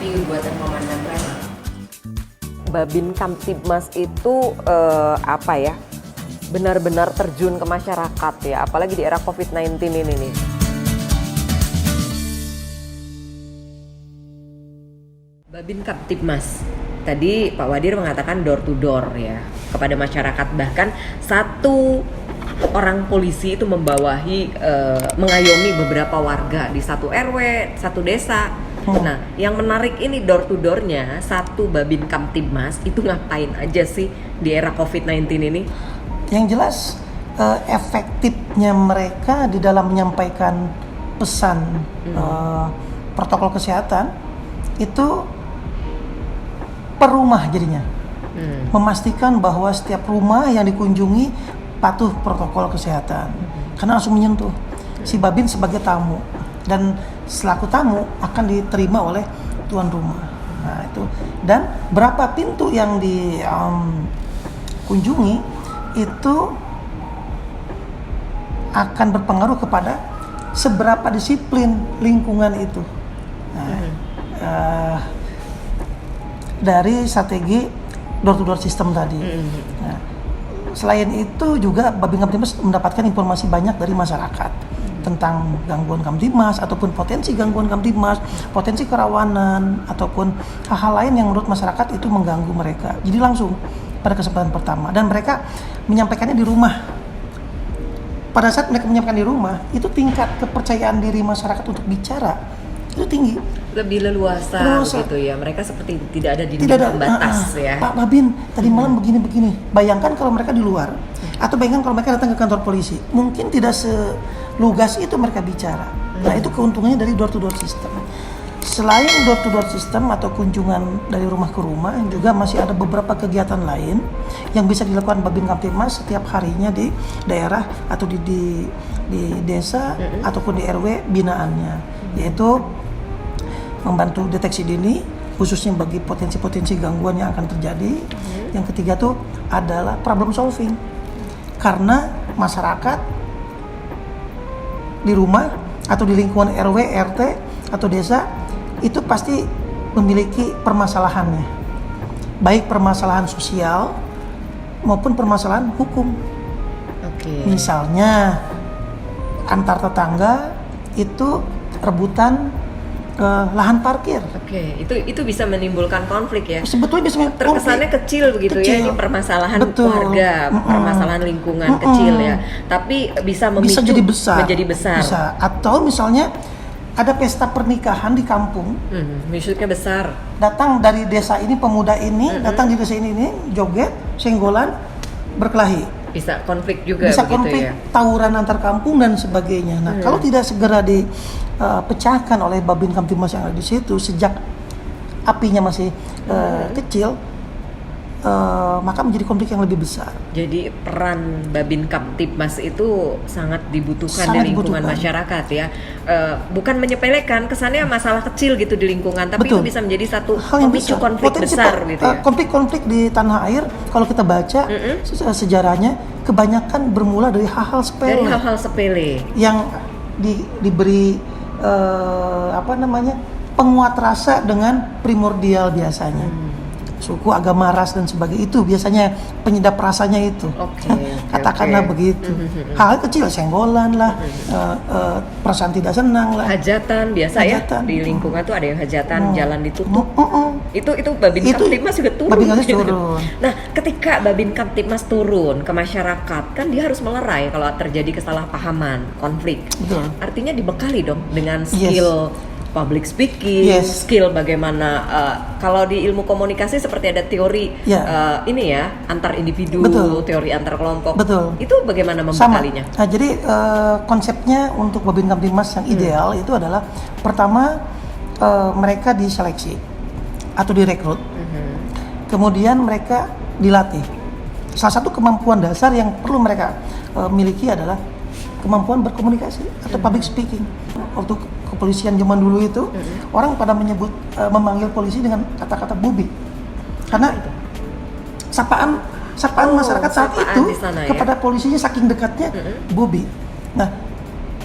seperti buatan Komandan Rema. Babin Kamtibmas itu benar-benar terjun ke masyarakat ya, apalagi di era COVID-19 ini nih. Babin Kamtibmas, tadi Pak Wadir mengatakan door to door ya, kepada masyarakat, bahkan satu orang polisi itu membawahi, mengayomi beberapa warga di satu RW, satu desa. Nah, yang menarik ini door to door-nya satu Babin Kamtibmas itu ngapain aja sih di era COVID-19 ini? Yang jelas efektifnya mereka di dalam menyampaikan pesan protokol kesehatan itu per rumah jadinya. Memastikan bahwa setiap rumah yang dikunjungi patuh protokol kesehatan. Karena langsung menyentuh si Babin sebagai tamu, dan selaku tamu akan diterima oleh tuan rumah. Nah itu, dan berapa pintu yang dikunjungi itu akan berpengaruh kepada seberapa disiplin lingkungan itu. Nah, dari strategi door to door system tadi. Nah, selain itu juga Babin Kamtibmas mendapatkan informasi banyak dari masyarakat tentang gangguan Kamtibmas ataupun potensi gangguan Kamtibmas, potensi kerawanan ataupun hal-hal lain yang menurut masyarakat itu mengganggu mereka. Jadi langsung pada kesempatan pertama, dan mereka menyampaikannya di rumah. Pada saat mereka menyampaikan di rumah, itu tingkat kepercayaan diri masyarakat untuk bicara itu tinggi. Lebih leluasa gitu ya, mereka seperti tidak ada dinding pembatas ya. Pak Babin tadi malam begini-begini. Bayangkan kalau mereka di luar, atau bayangkan kalau mereka datang ke kantor polisi, mungkin tidak selugas itu mereka bicara. Nah itu keuntungannya dari door to door system. Selain door to door system atau kunjungan dari rumah ke rumah, juga masih ada beberapa kegiatan lain yang bisa dilakukan Babin Kamtibmas setiap harinya di daerah atau di desa ataupun di RW binaannya, yaitu membantu deteksi dini khususnya bagi potensi-potensi gangguan yang akan terjadi. Yang ketiga tuh adalah problem solving, karena masyarakat di rumah atau di lingkungan RW, RT atau desa itu pasti memiliki permasalahannya, baik permasalahan sosial maupun permasalahan hukum. Misalnya antar tetangga itu rebutan lahan parkir. Itu bisa menimbulkan konflik ya. Sebetulnya bisa terkesannya kecil begitu ya, ini permasalahan warga, permasalahan lingkungan kecil ya. Tapi bisa memicu menjadi besar. Bisa. Atau misalnya ada pesta pernikahan di kampung, maksudnya besar. Datang dari desa ini, pemuda ini datang di desa ini joget, senggolan, berkelahi. Bisa konflik juga. Bisa konflik, ya? Tawuran antar kampung dan sebagainya. Nah, kalau tidak segera dipecahkan oleh Babin Kamtibmas yang ada di situ sejak apinya masih kecil, maka menjadi konflik yang lebih besar. Jadi peran Babin Kamtibmas itu sangat dibutuhkan di lingkungan masyarakat ya. Bukan menyepelekan, kesannya masalah kecil gitu di lingkungan, tapi itu bisa menjadi satu pemicu konflik besar gitu ya. Konflik-konflik di tanah air kalau kita baca sejarahnya kebanyakan bermula dari hal-hal sepele. Yang diberi penguat rasa dengan primordial biasanya. Suku, agama, ras dan sebagainya, itu biasanya penyedap rasanya itu. Katakanlah begitu. Hal kecil, senggolan lah, perasaan tidak senang lah. Hajatan biasa ya, di lingkungan tuh ada yang hajatan, jalan ditutup. Itu Babin Kamtibmas juga turun. Nah, ketika Babin Kamtibmas turun ke masyarakat, kan dia harus melerai kalau terjadi kesalahpahaman, konflik. Betul. Artinya dibekali dong dengan skill public speaking, skill bagaimana kalau di ilmu komunikasi seperti ada teori ini ya, antar individu, teori antar kelompok. Itu bagaimana membekalinya? Nah, jadi konsepnya untuk Babin Kamtibmas yang ideal itu adalah pertama mereka diseleksi atau direkrut, kemudian mereka dilatih. Salah satu kemampuan dasar yang perlu mereka miliki adalah kemampuan berkomunikasi atau public speaking. Waktu kepolisian zaman dulu itu orang pada memanggil polisi dengan kata-kata bubi, karena sapaan masyarakat saat itu kepada polisinya saking dekatnya bubi. Nah,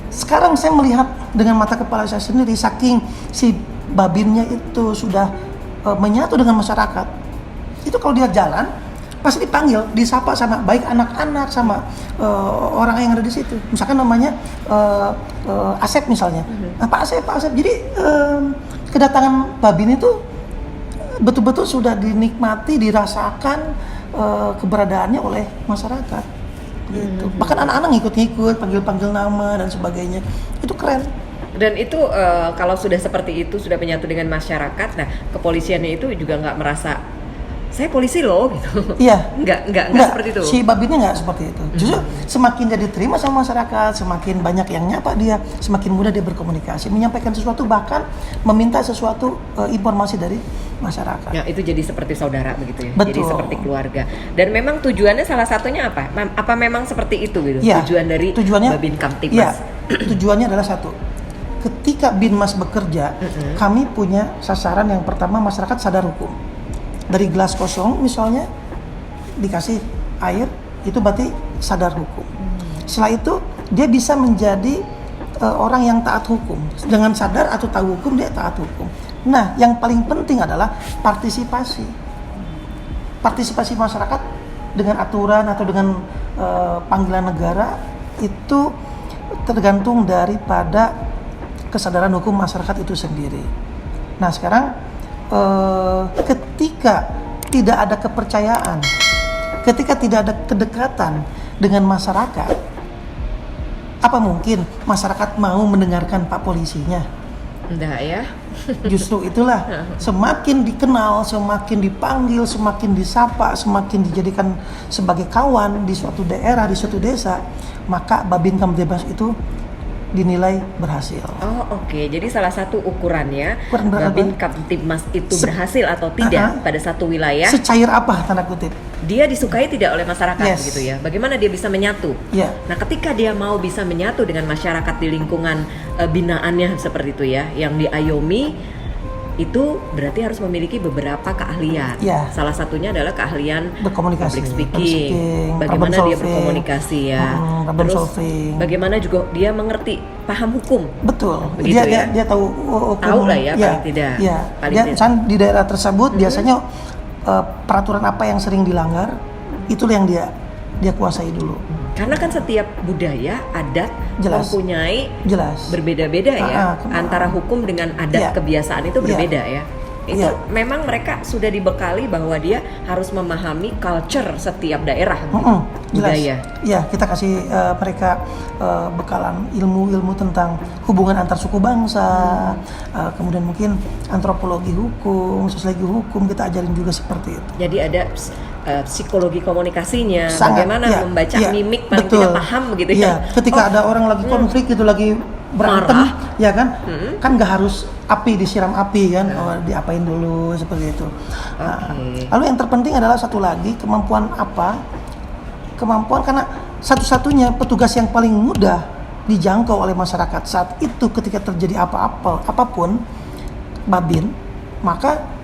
sekarang saya melihat dengan mata kepala saya sendiri, saking si babinnya itu sudah menyatu dengan masyarakat, itu kalau dia jalan pasti dipanggil, disapa sama baik anak-anak sama orang yang ada di situ. Misalkan namanya Asep misalnya, nah, Pak Asep. Jadi kedatangan babin itu betul-betul sudah dinikmati, dirasakan keberadaannya oleh masyarakat. Gitu. Bahkan anak-anak ngikut-ngikut, panggil-panggil nama dan sebagainya. Itu keren. Dan itu kalau sudah seperti itu, sudah menyatu dengan masyarakat, nah kepolisiannya itu juga nggak merasa saya polisi loh gitu. Iya. Nggak seperti itu. Si babinnya nggak seperti itu. Justru semakin dia diterima sama masyarakat, semakin banyak yang nyapa dia, semakin mudah dia berkomunikasi, menyampaikan sesuatu, bahkan meminta sesuatu informasi dari masyarakat. Ya, itu jadi seperti saudara begitu ya. Betul. Jadi seperti keluarga. Dan memang tujuannya salah satunya apa? Apa memang seperti itu gitu? Ya, Tujuan dari Babin Kamtibmas. Ya, tujuannya adalah satu. Ketika Binmas bekerja, kami punya sasaran yang pertama, masyarakat sadar hukum. Dari gelas kosong misalnya dikasih air, itu berarti sadar hukum. Setelah itu dia bisa menjadi orang yang taat hukum. Dengan sadar atau tahu hukum, dia taat hukum. Nah, yang paling penting adalah partisipasi. Partisipasi masyarakat dengan aturan atau dengan panggilan negara itu tergantung daripada kesadaran hukum masyarakat itu sendiri. Nah, sekarang ketika tidak ada kepercayaan, ketika tidak ada kedekatan dengan masyarakat, apa mungkin masyarakat mau mendengarkan Pak Polisinya? Enggak ya. Justru itulah, semakin dikenal, semakin dipanggil, semakin disapa, semakin dijadikan sebagai kawan di suatu daerah, di suatu desa, maka Babin Kamtibmas itu dinilai berhasil. Oh, oke. Jadi salah satu ukurannya Ukuran Babin Kamtibmas itu berhasil atau tidak pada satu wilayah. Secair apa tanda kutip? Dia disukai tidak oleh masyarakat, Yes. begitu ya. Bagaimana dia bisa menyatu? Ya. Nah, ketika dia mau bisa menyatu dengan masyarakat di lingkungan binaannya seperti itu ya, yang diayomi, itu berarti harus memiliki beberapa keahlian. Ya. Salah satunya adalah keahlian Berkomunikasi, public speaking, bagaimana problem dia solving. berkomunikasi ya. Problem Terus solving. bagaimana juga dia mengerti, paham hukum. Betul. Begitu ya? Dia tahu hukum. Tahu lah ya, paling tidak. Ya. Paling Dia tidak. misalnya di daerah tersebut biasanya peraturan apa yang sering dilanggar, itulah yang dia kuasai dulu. Karena kan setiap budaya, adat Jelas. mempunyai Jelas. berbeda-beda ya. Antara hukum dengan adat Iya. kebiasaan itu berbeda ya. Itu Iya. memang mereka sudah dibekali bahwa dia harus memahami culture setiap daerah, Jelas. budaya. Ya, kita kasih mereka bekalan ilmu-ilmu tentang hubungan antar suku bangsa, kemudian mungkin antropologi hukum, sosiologi hukum, kita ajarin juga seperti itu. Jadi ada psikologi komunikasinya, Sangat, bagaimana ya, membaca ya, mimik paling betul. tidak paham begitu ya. Ya, ketika ada orang lagi konflik gitu, lagi berantem, Marah. ya kan, kan nggak harus api disiram api kan, diapain dulu seperti itu. Nah, lalu yang terpenting adalah satu lagi, kemampuan apa? Kemampuan, karena satu-satunya petugas yang paling mudah dijangkau oleh masyarakat saat itu ketika terjadi apapun Babin, maka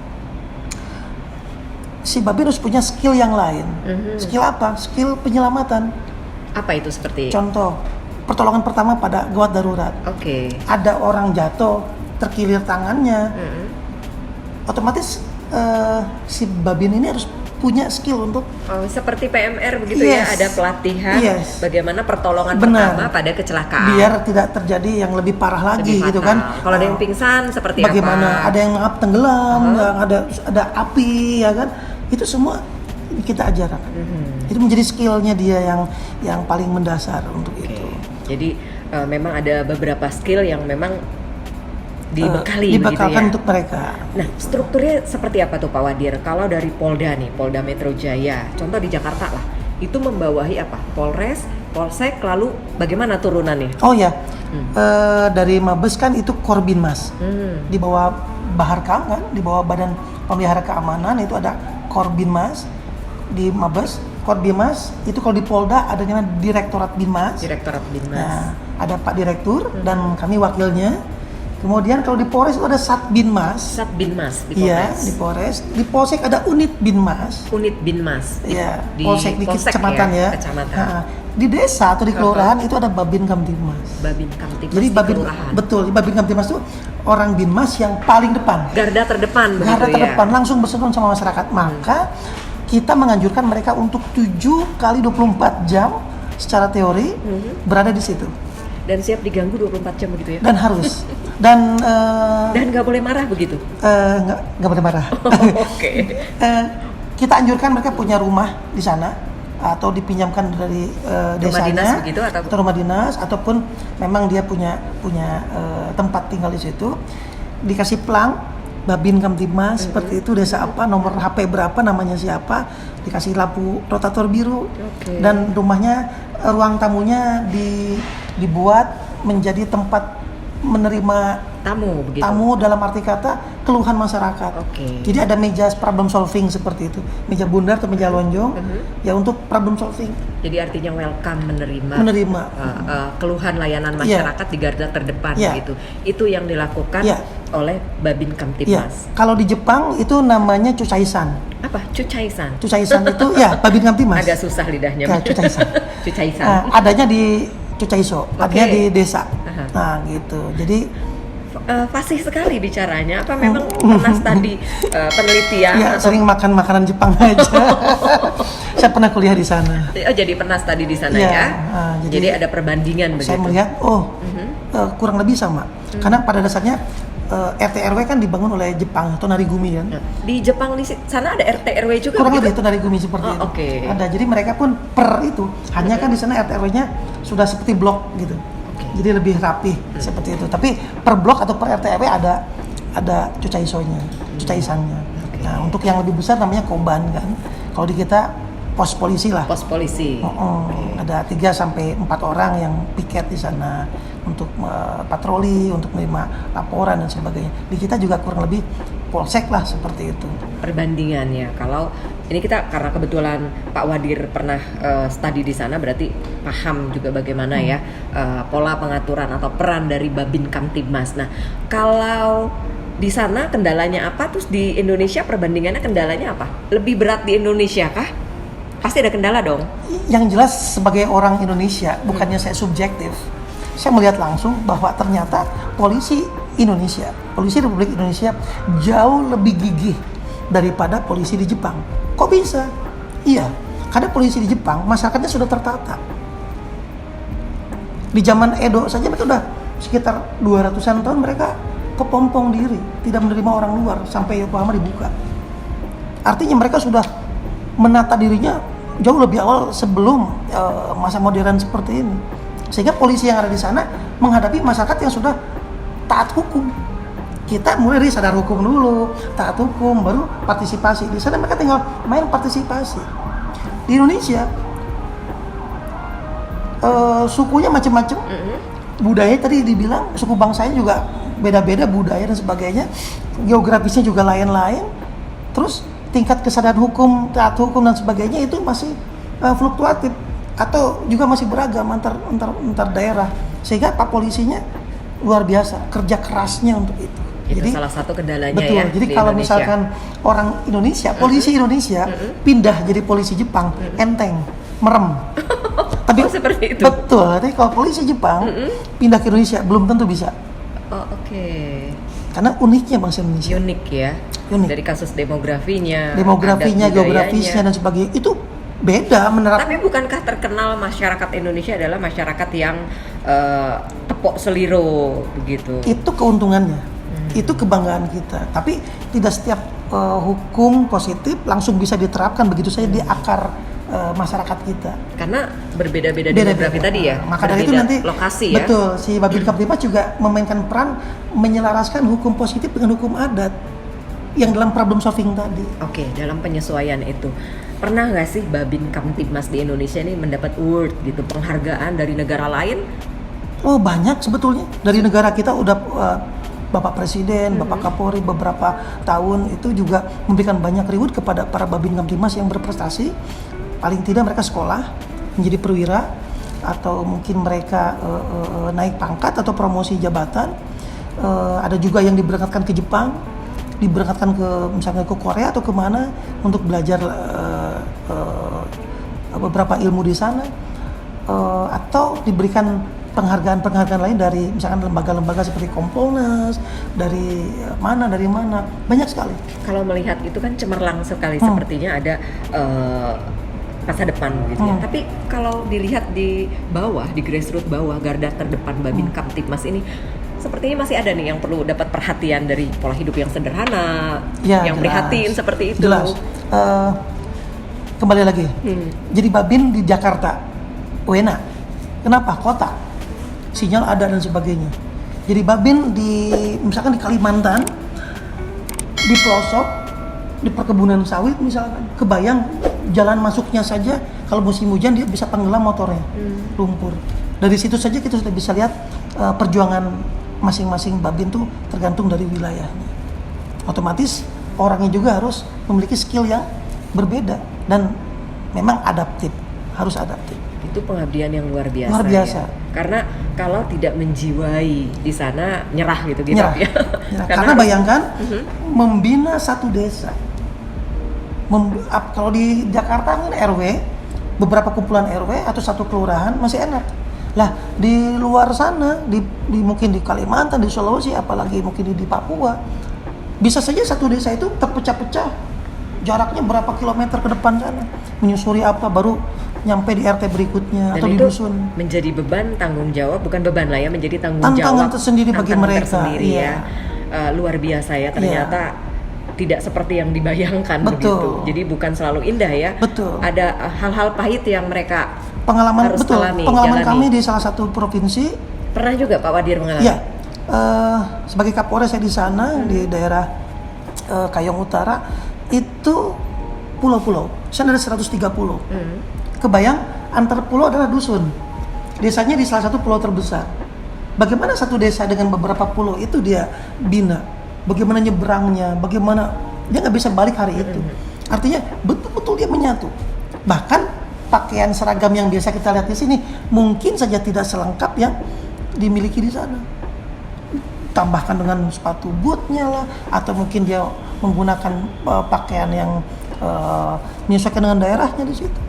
si Babin harus punya skill yang lain. Skill apa? Skill penyelamatan. Apa itu seperti? Contoh, pertolongan pertama pada gawat darurat. Oke. Ada orang jatuh, terkilir tangannya, otomatis si Babin ini harus punya skill untuk Seperti PMR begitu ya, Yes. ada pelatihan Yes. bagaimana pertolongan Benar. pertama pada kecelakaan. biar tidak terjadi yang lebih parah lagi Lebih gitu fatal. kan. Kalau ada yang pingsan seperti Bagaimana? apa? Ada yang tenggelam, yang ada api, ya kan? Itu semua kita ajarkan. Itu menjadi skillnya dia yang paling mendasar untuk itu. Jadi memang ada beberapa skill yang memang dibekali begitu Dibekalkan ya. untuk mereka. Nah, strukturnya seperti apa tuh Pak Wadir? Kalau dari Polda nih, Polda Metro Jaya, contoh di Jakarta lah, itu membawahi apa? Polres, Polsek, lalu bagaimana turunannya? Oh ya, dari Mabes kan itu Korbinmas. Di bawah Baharkam kan, di bawah Badan Pemelihara Keamanan itu ada Korbinmas. Di Mabes, Korbinmas, itu kalau di Polda adanya Direktorat Binmas. Direktorat Binmas. Nah, ada Pak Direktur dan kami wakilnya. Kemudian kalau di Polres itu ada Satbinmas. Satbinmas di Iya, Polres. di Polres. Di Polsek ada Unit Binmas. Unit Binmas. Iya, Di Polsek di Polsek kecamatan ya. Kecamatan. Nah, di desa atau di kelurahan itu ada Babin Kamtibmas. Babin Kamtibmas Jadi di Babin kelurahan. betul, Babin Kamtibmas itu orang Binmas yang paling depan. Garda terdepan begitu Garda ya. terdepan langsung bersentuhan sama masyarakat. Maka kita menganjurkan mereka untuk 7 kali 24 jam secara teori berada di situ. Dan siap diganggu 24 jam begitu ya. Dan harus. Dan Dan nggak boleh marah begitu. nggak boleh marah. Oke. Kita anjurkan mereka punya rumah di sana atau dipinjamkan dari desanya dinas begitu, atau rumah dinas, ataupun memang dia punya tempat tinggal di situ, dikasih plang Babin Kamtibmas seperti itu, desa apa, nomor HP berapa, namanya siapa, dikasih lampu rotator biru. Oke. Dan rumahnya, ruang tamunya dibuat menjadi tempat menerima tamu begitu. tamu dalam arti kata keluhan masyarakat. Oke. Jadi ada meja problem solving seperti itu, meja bundar atau meja lonjong ya untuk problem solving, Jadi artinya welcome menerima keluhan layanan Iya. masyarakat di garda terdepan Iya. gitu. Itu yang dilakukan Iya. oleh Babin ya. Kamtibmas. Kalau di Jepang itu namanya Chuchaisan. Apa? Cucaisan. Chuchaisan itu ya Babin Kamtibmas. Agak susah lidahnya. Ya, Chuchaisan. Cucaisan. Adanya di Chuchaiso, adanya Oke. di desa. Aha. Nah gitu. Jadi Fasih sekali bicaranya. Apa memang pernah studi penelitian? ya atau- sering makan makanan Jepang aja. Saya pernah kuliah di sana. Oh, jadi pernah studi di sana Iya, ya? jadi Jadi ada perbandingan begitu. Saya melihat kurang lebih sama. Karena pada dasarnya RT RW kan dibangun oleh Jepang atau Narigumi kan. Nah, di Jepang di sana ada RT RW juga Kurang begitu? lebih itu Narigumi seperti Oh, itu. oke. Ada. Jadi mereka pun per itu. Hanya kan di sana RT RW-nya sudah seperti blok gitu. Jadi lebih rapih seperti itu. Tapi per blok atau per RT RW ada cucaisonya, cucaisannya. Nah, untuk yang lebih besar namanya koban kan. Kalau di kita pos polisi lah. Pos polisi. Ada 3 sampai 4 orang yang piket di sana untuk patroli, untuk menerima laporan dan sebagainya. Di kita juga kurang lebih polsek lah seperti itu. Perbandingannya, kalau ini kita karena kebetulan Pak Wadir pernah studi di sana, berarti paham juga bagaimana ya pola pengaturan atau peran dari Babin Kamtibmas. Nah, kalau di sana kendalanya apa? Terus di Indonesia perbandingannya kendalanya apa? Lebih berat di Indonesia kah? Pasti ada kendala dong. Yang jelas sebagai orang Indonesia, bukannya saya subjektif, saya melihat langsung bahwa ternyata polisi Indonesia, polisi Republik Indonesia jauh lebih gigih daripada polisi di Jepang. Kok bisa? Iya, karena polisi di Jepang masyarakatnya sudah tertata. Di zaman Edo saja mereka udah sekitar 200-an tahun mereka kepompong diri, tidak menerima orang luar sampai Yokohama dibuka. Artinya mereka sudah menata dirinya jauh lebih awal sebelum masa modern seperti ini. Sehingga polisi yang ada di sana menghadapi masyarakat yang sudah taat hukum. Kita mulai dari sadar hukum dulu, taat hukum, baru partisipasi. Di sana mereka tinggal main partisipasi. Di Indonesia sukunya macam-macam, budaya tadi dibilang suku bangsanya juga beda-beda budaya dan sebagainya, geografisnya juga lain-lain. Terus tingkat kesadaran hukum, taat hukum dan sebagainya itu masih fluktuatif atau juga masih beragam antar daerah, sehingga Pak polisinya luar biasa kerja kerasnya untuk itu. Itu Jadi salah satu kendalanya betul. ya. Jadi di kalau Indonesia. misalkan orang Indonesia, polisi Indonesia pindah jadi polisi Jepang, enteng, merem. Tapi Oh, seperti itu. betul. Tapi kalau polisi Jepang pindah ke Indonesia belum tentu bisa. Oh, oke. Karena uniknya bangsa Indonesia. Unik ya. Unik. Dari kasus demografinya, Demografinya, adat geografisnya dan budayanya. sebagainya itu beda menerapkan. Tapi bukankah terkenal masyarakat Indonesia adalah masyarakat yang tepok seliro begitu? Itu keuntungannya, itu kebanggaan kita. Tapi tidak setiap hukum positif langsung bisa diterapkan begitu saja di akar masyarakat kita. Karena berbeda-beda Beda-beda. demografi tadi ya. Maka dari itu berbeda nanti lokasi ya. betul, si Babin Kamtibmas juga memainkan peran menyelaraskan hukum positif dengan hukum adat yang dalam problem solving tadi. Oke, dalam penyesuaian itu. Pernah nggak sih Babin Kamtibmas di Indonesia ini mendapat award gitu, penghargaan dari negara lain? Oh banyak sebetulnya dari negara kita udah Bapak Presiden, Bapak Kapolri beberapa tahun itu juga memberikan banyak reward kepada para Babin Kamtibmas yang berprestasi. Paling tidak mereka sekolah menjadi perwira atau mungkin mereka naik pangkat atau promosi jabatan. ada juga yang diberangkatkan ke Jepang, diberangkatkan ke misalnya ke Korea atau kemana untuk belajar beberapa ilmu di sana, atau diberikan penghargaan lain dari misalkan lembaga-lembaga seperti Kompolnas, dari mana banyak sekali. Kalau melihat itu kan cemerlang sekali, sepertinya ada masa depan gitu ya. Tapi kalau dilihat di bawah, di grassroots bawah, garda terdepan Babin Kamtibmas ini, sepertinya masih ada nih yang perlu dapat perhatian dari pola hidup yang sederhana, Ya, yang jelas. prihatin seperti itu. Jelas. Kembali lagi. Jadi Babin di Jakarta, Wena. Kenapa? Kota. Sinyal ada dan sebagainya. Jadi Babin misalkan di Kalimantan, di pelosok, di perkebunan sawit misalkan, kebayang jalan masuknya saja kalau musim hujan dia bisa tenggelam motornya, lumpur. Dari situ saja kita sudah bisa lihat perjuangan masing-masing Babin tuh tergantung dari wilayahnya. Otomatis orangnya juga harus memiliki skill yang berbeda dan memang harus adaptif. Itu pengabdian yang luar biasa. Luar biasa. Ya. Karena kalau tidak menjiwai di sana nyerah gitu Nyerah. ya. Karena bayangkan membina satu desa. Kalau di Jakarta kan RW, beberapa kumpulan RW atau satu kelurahan masih enak. Lah di luar sana, mungkin di Kalimantan, di Sulawesi, apalagi mungkin di Papua, bisa saja satu desa itu terpecah-pecah, jaraknya berapa kilometer ke depan sana, menyusuri apa baru nyampe di RT berikutnya. Dan atau di itu dusun. menjadi beban, tanggung jawab, bukan beban lah ya, menjadi Tantangan jawab tersendiri bagi tantangan mereka, tersendiri iya. ya. Luar biasa ya, ternyata tidak seperti yang dibayangkan. Betul. Begitu. Jadi bukan selalu indah ya. Betul. Ada hal-hal pahit yang mereka Pengalaman harus jalani. kami di salah satu provinsi. Pernah juga Pak Wadir mengalami? Ya, sebagai Kapolres saya di sana di daerah Kayong Utara itu pulau-pulau. Sana ada 130. Kebayang antar pulau adalah dusun. Desanya di salah satu pulau terbesar. Bagaimana satu desa dengan beberapa pulau itu dia bina? Bagaimana nyebrangnya? Bagaimana dia nggak bisa balik hari itu? Artinya betul-betul dia menyatu. Bahkan pakaian seragam yang biasa kita lihat di sini mungkin saja tidak selengkap yang dimiliki di sana. Tambahkan dengan sepatu bootnya lah, atau mungkin dia menggunakan pakaian yang menyesuaikan dengan daerahnya di situ.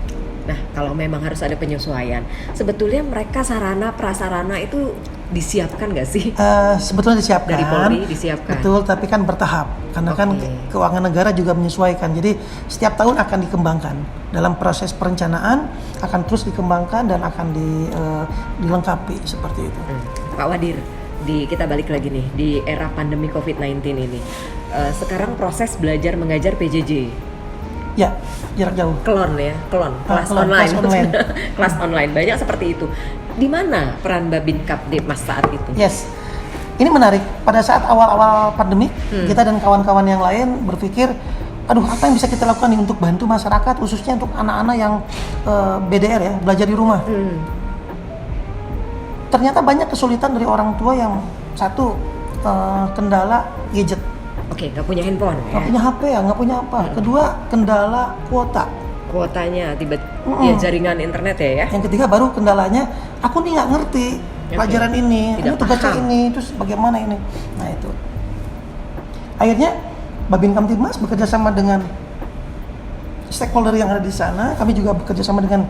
Nah, kalau memang harus ada penyesuaian, sebetulnya mereka sarana prasarana itu disiapkan nggak sih? Sebetulnya disiapkan. Dari Polri disiapkan. Betul, tapi kan bertahap. Karena kan keuangan negara juga menyesuaikan. Jadi setiap tahun akan dikembangkan. Dalam proses perencanaan akan terus dikembangkan dan akan dilengkapi seperti itu. Pak Wadir, kita balik lagi nih di era pandemi COVID-19 ini. Sekarang proses belajar mengajar PJJ. Ya, jarak jauh. Kelas online. Kelas online. Kelas online, banyak seperti itu. Di mana peran Babin Kamtibmas saat itu? Yes, ini menarik. Pada saat awal-awal pandemi, kita dan kawan-kawan yang lain berpikir, aduh apa yang bisa kita lakukan nih untuk bantu masyarakat, khususnya untuk anak-anak yang BDR ya, belajar di rumah. Ternyata banyak kesulitan dari orang tua yang satu, kendala gadget. Oke, nggak punya handphone. Nggak punya HP ya, nggak punya apa. Kedua, kendala kuota. Kuotanya ya jaringan internet ya. Yang ketiga baru kendalanya, aku nih nggak ngerti pelajaran ini, Tidak tugasnya paham. ini, terus bagaimana ini. Nah itu. Akhirnya Babin Kamtibmas bekerja sama dengan stakeholder yang ada di sana. Kami juga bekerja sama dengan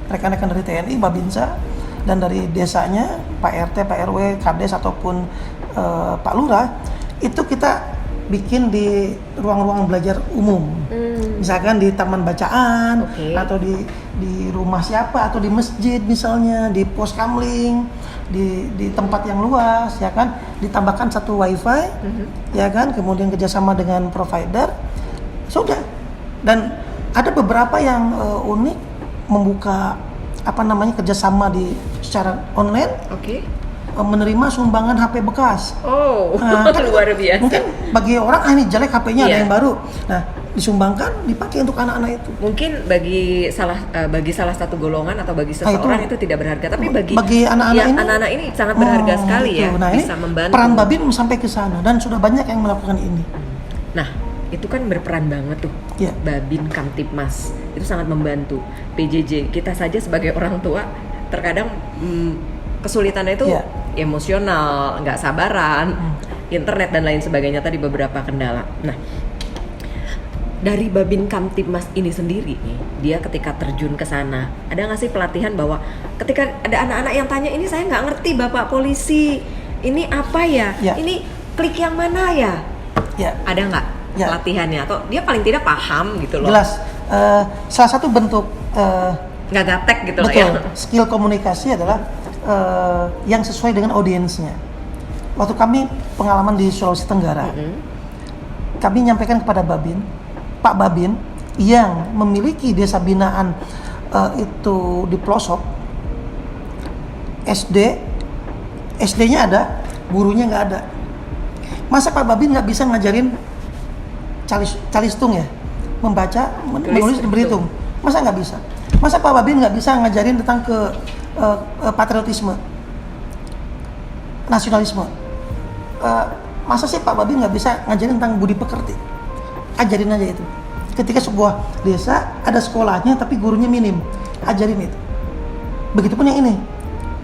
rekan-rekan dari TNI, Babinsa, dan dari desanya, Pak RT, Pak RW, Kades ataupun Pak Lurah. Itu kita bikin di ruang-ruang belajar umum, misalkan di taman bacaan, atau di rumah siapa, atau di masjid misalnya, di pos kamling, di tempat yang luas, ya kan, ditambahkan satu wifi, ya kan, kemudian kerjasama dengan provider, sudah. Dan ada beberapa yang unik membuka kerjasama secara online. Menerima sumbangan HP bekas. Luar biasa. Mungkin bagi orang ini jelek HP-nya, ada yang baru. Nah, disumbangkan dipakai untuk anak-anak itu. Mungkin bagi salah satu golongan atau bagi seseorang itu tidak berharga, tapi bagi anak-anak ini sangat berharga sekali ya. Nah, bisa ini membantu. Peran Babin sampai ke sana dan sudah banyak yang melakukan ini. Nah, itu kan berperan banget tuh. Babin Kamtibmas itu sangat membantu. PJJ kita saja sebagai orang tua terkadang kesulitannya itu emosional, nggak sabaran, internet dan lain sebagainya tadi beberapa kendala. Nah, dari Babin Kamtibmas ini sendiri nih, dia ketika terjun ke sana, ada nggak sih pelatihan bahwa ketika ada anak-anak yang tanya, ini saya nggak ngerti Bapak Polisi, ini apa ya? Ya. Ini klik yang mana ya? Ya. Ada nggak pelatihannya? Atau dia paling tidak paham gitu loh? Jelas. Salah satu bentuk Nggak gaptek gitu loh betul, ya? skill komunikasi adalah yang sesuai dengan audiensnya. Waktu kami pengalaman di Sulawesi Tenggara, kami nyampaikan kepada Babin, Pak Babin yang memiliki desa binaan itu di pelosok, SD-nya ada, gurunya nggak ada. Masa Pak Babin nggak bisa ngajarin calistung ya, membaca, menulis, dan berhitung? Masa nggak bisa? Masa Pak Babin nggak bisa ngajarin tentang patriotisme, nasionalisme? Masa sih Pak Babin nggak bisa ngajarin tentang budi pekerti? Ajarin aja itu. Ketika sebuah desa ada sekolahnya tapi gurunya minim, ajarin itu. Begitupun yang ini.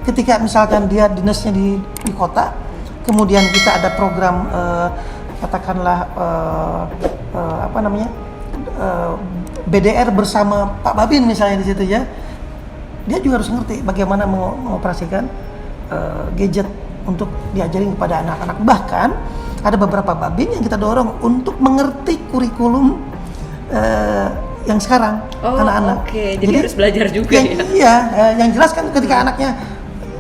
Ketika misalkan dia dinasnya di kota, kemudian kita ada program katakanlah BDR bersama Pak Babin misalnya di situ ya, dia juga harus ngerti bagaimana mengoperasikan gadget untuk diajarin kepada anak-anak. Bahkan ada beberapa Babin yang kita dorong untuk mengerti kurikulum yang sekarang anak-anak. Oke. Jadi harus belajar juga ya. Iya, yang jelas kan ketika anaknya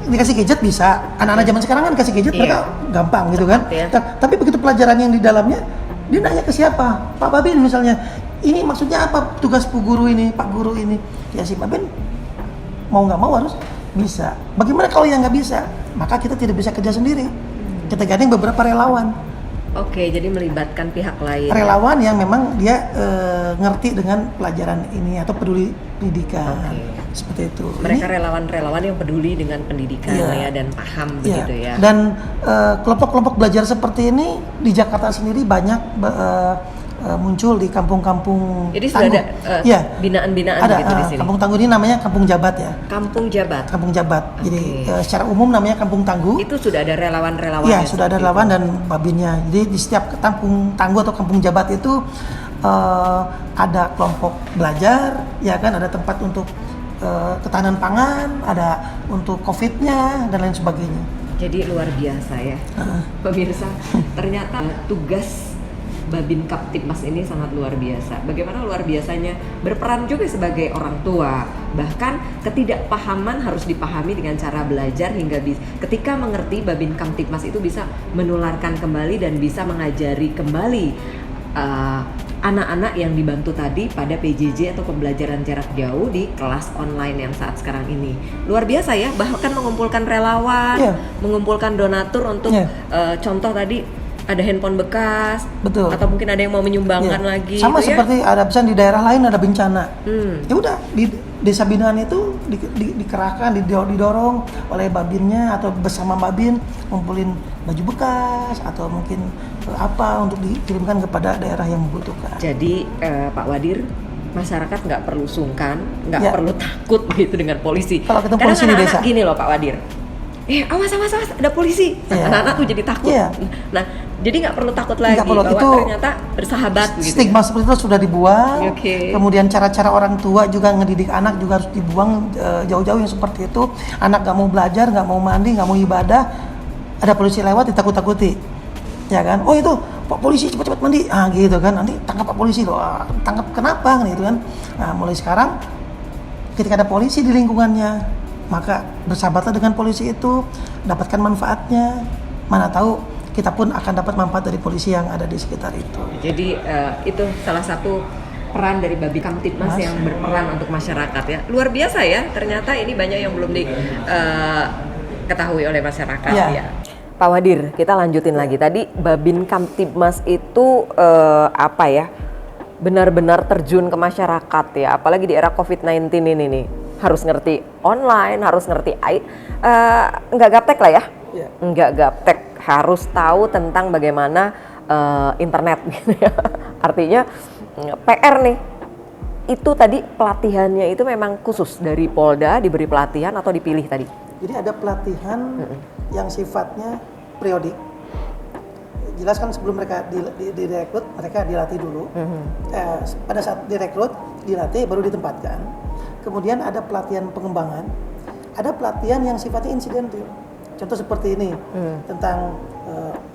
dikasih gadget bisa, anak-anak zaman sekarang kan dikasih gadget mereka gampang gitu kan. Ya. Tapi begitu pelajaran yang di dalamnya, dia nanya ke siapa? Pak Babin misalnya. Ini maksudnya apa tugas Bu Guru ini, Pak Guru ini? Ya si Babin mau nggak mau harus bisa. Bagaimana kalau yang nggak bisa? Maka kita tidak bisa kerja sendiri. Kita gandeng beberapa relawan. Oke, jadi melibatkan pihak lain. Relawan yang memang dia ngerti dengan pelajaran ini atau peduli pendidikan. Seperti itu. Mereka relawan-relawan yang peduli dengan pendidikan ya dan paham begitu ya. Dan kelompok-kelompok belajar seperti ini di Jakarta sendiri banyak muncul di kampung-kampung Jadi sudah tangguh. ada binaan-binaan Ada, gitu di sini. Kampung Tangguh ini namanya Kampung Jabat ya. Kampung Jabat. Kampung Jabat. Jadi secara umum namanya Kampung Tangguh. Itu sudah ada relawan-relawan. Iya, sudah ada relawan dan babinnya. Jadi di setiap kampung tangguh atau kampung Jabat itu ada kelompok belajar, ya kan, ada tempat untuk ketahanan pangan, ada untuk COVID-nya dan lain sebagainya. Jadi luar biasa ya, pemirsa. Ternyata tugas Babin Kamtibmas ini sangat luar biasa. Bagaimana luar biasanya berperan juga sebagai orang tua. Bahkan ketidakpahaman harus dipahami dengan cara belajar hingga ketika mengerti, Babin Kamtibmas itu bisa menularkan kembali dan bisa mengajari kembali anak-anak yang dibantu tadi pada PJJ atau pembelajaran jarak jauh di kelas online yang saat sekarang ini. Luar biasa ya, bahkan mengumpulkan relawan, mengumpulkan donatur untuk contoh tadi ada handphone bekas, betul, atau mungkin ada yang mau menyumbangkan lagi. Sama gitu seperti ada misalnya di daerah lain ada bencana. Ya udah di desa binaan itu dikerahkan, didorong oleh babinnya atau bersama babin ngumpulin baju bekas atau mungkin apa untuk dikirimkan kepada daerah yang membutuhkan. Jadi Pak Wadir, masyarakat nggak perlu sungkan, nggak perlu takut gitu dengan polisi. Kalau ketemu polisi di desa. Gini loh Pak Wadir. Awas, ada polisi. Anak-anak tuh jadi takut. Nah, jadi nggak perlu takut lagi bahwa itu ternyata bersahabat gitu. Stigma seperti itu sudah dibuang. Kemudian cara-cara orang tua juga ngedidik anak juga harus dibuang jauh-jauh yang seperti itu. Anak nggak mau belajar, nggak mau mandi, nggak mau ibadah, ada polisi lewat ditakut-takuti, ya kan? Oh itu Pak Polisi cepat-cepat mandi, gitu kan? Nanti tangkap Pak Polisi loh, tangkap kenapa? Gitu kan? Nah mulai sekarang ketika ada polisi di lingkungannya, maka bersahabatlah dengan polisi itu, dapatkan manfaatnya. Mana tahu kita pun akan dapat manfaat dari polisi yang ada di sekitar itu. Jadi itu salah satu peran dari Babin Kamtibmas yang berperan untuk masyarakat ya. Luar biasa ya, ternyata ini banyak yang belum diketahui oleh masyarakat ya. Pak Wadir, kita lanjutin lagi. Tadi Babin Kamtibmas itu apa ya? Benar-benar terjun ke masyarakat ya, apalagi di era COVID-19 ini nih. Harus ngerti online, harus ngerti nggak gaptek lah ya. Nggak gaptek, harus tahu tentang bagaimana internet gitu ya. Artinya PR nih. Itu tadi pelatihannya itu memang khusus dari Polda diberi pelatihan atau dipilih tadi? Jadi ada pelatihan yang sifatnya periodik. Jelas kan sebelum mereka direkrut, mereka dilatih dulu. Pada saat direkrut, dilatih, baru ditempatkan. Kemudian ada pelatihan pengembangan, ada pelatihan yang sifatnya insidentil. Contoh seperti ini, tentang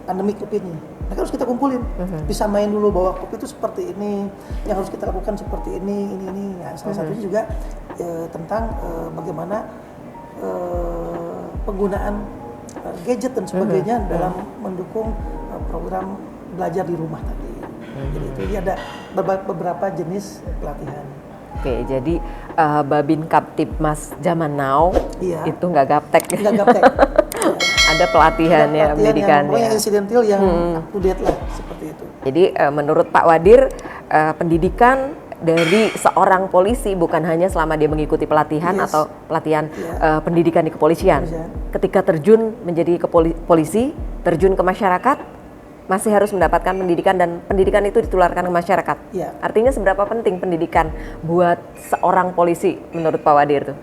pandemi COVID ini. Mereka harus kita kumpulin, bisa main dulu bahwa COVID itu seperti ini, yang harus kita lakukan seperti ini. Nah, salah satunya juga tentang bagaimana penggunaan gadget dan sebagainya dalam mendukung program belajar di rumah tadi. Jadi itu ada beberapa jenis pelatihan. Oke, jadi Babin Kaptibmas zaman now itu nggak gaptek. Nggak gaptek. Ada pelatihannya, pendidikannya. Yang insidentil yang up to date lah, seperti itu. Jadi menurut Pak Wadir, pendidikan dari seorang polisi bukan hanya selama dia mengikuti pelatihan atau pelatihan pendidikan di kepolisian. Ketika terjun menjadi polisi, terjun ke masyarakat, masih harus mendapatkan pendidikan dan pendidikan itu ditularkan ke masyarakat. Artinya seberapa penting pendidikan buat seorang polisi menurut Pak Wadir tuh?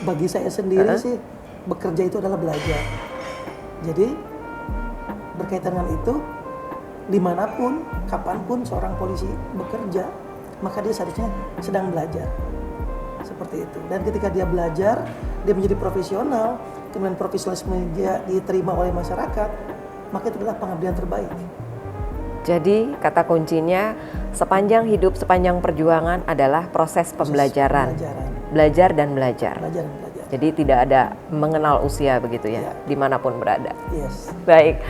Bagi saya sendiri sih, bekerja itu adalah belajar. Jadi berkaitan dengan itu, dimanapun, kapanpun seorang polisi bekerja, maka dia seharusnya sedang belajar. Seperti itu. Dan ketika dia belajar, dia menjadi profesional, kemudian profesionalisme dia diterima oleh masyarakat, maka itu adalah pengabdian terbaik. Jadi kata kuncinya sepanjang hidup, sepanjang perjuangan adalah proses pembelajaran. Belajar dan belajar. Jadi tidak ada mengenal usia begitu ya, dimanapun berada. Baik.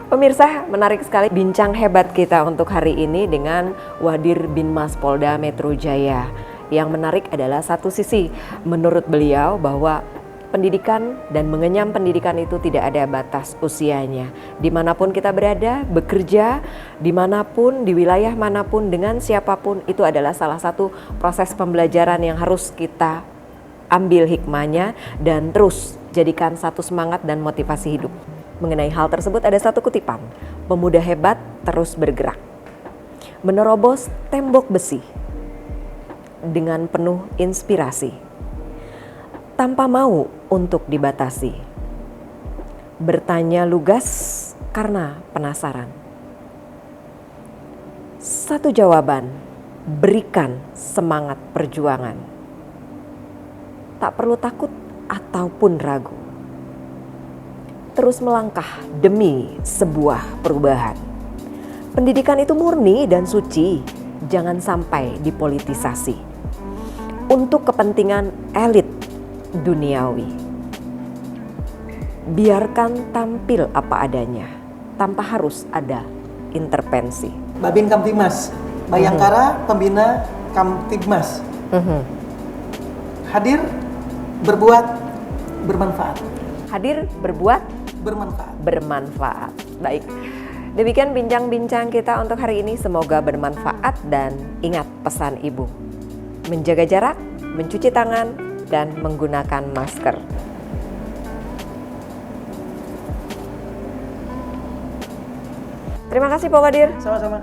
Pemirsa, menarik sekali bincang hebat kita untuk hari ini dengan Wadir Binmas Polda Metro Jaya. Yang menarik adalah satu sisi, menurut beliau bahwa pendidikan dan mengenyam pendidikan itu tidak ada batas usianya. Dimanapun kita berada, bekerja, dimanapun, di wilayah manapun, dengan siapapun, itu adalah salah satu proses pembelajaran yang harus kita ambil hikmahnya dan terus jadikan satu semangat dan motivasi hidup. Mengenai hal tersebut ada satu kutipan, pemuda hebat terus bergerak, menerobos tembok besi dengan penuh inspirasi, tanpa mau untuk dibatasi, bertanya lugas karena penasaran. Satu jawaban, berikan semangat perjuangan. Tak perlu takut ataupun ragu. Terus melangkah demi sebuah perubahan. Pendidikan itu murni dan suci, jangan sampai dipolitisasi. Untuk kepentingan elit duniawi. Biarkan tampil apa adanya, tanpa harus ada intervensi. Babin Kamtibmas, Bayangkara Pembina Kamtibmas. Hadir, berbuat, bermanfaat. Hadir, berbuat, bermanfaat. Baik. Demikian bincang-bincang kita untuk hari ini, semoga bermanfaat dan ingat pesan Ibu. Menjaga jarak, mencuci tangan, dan menggunakan masker. Terima kasih Pak Wadir. Sama-sama.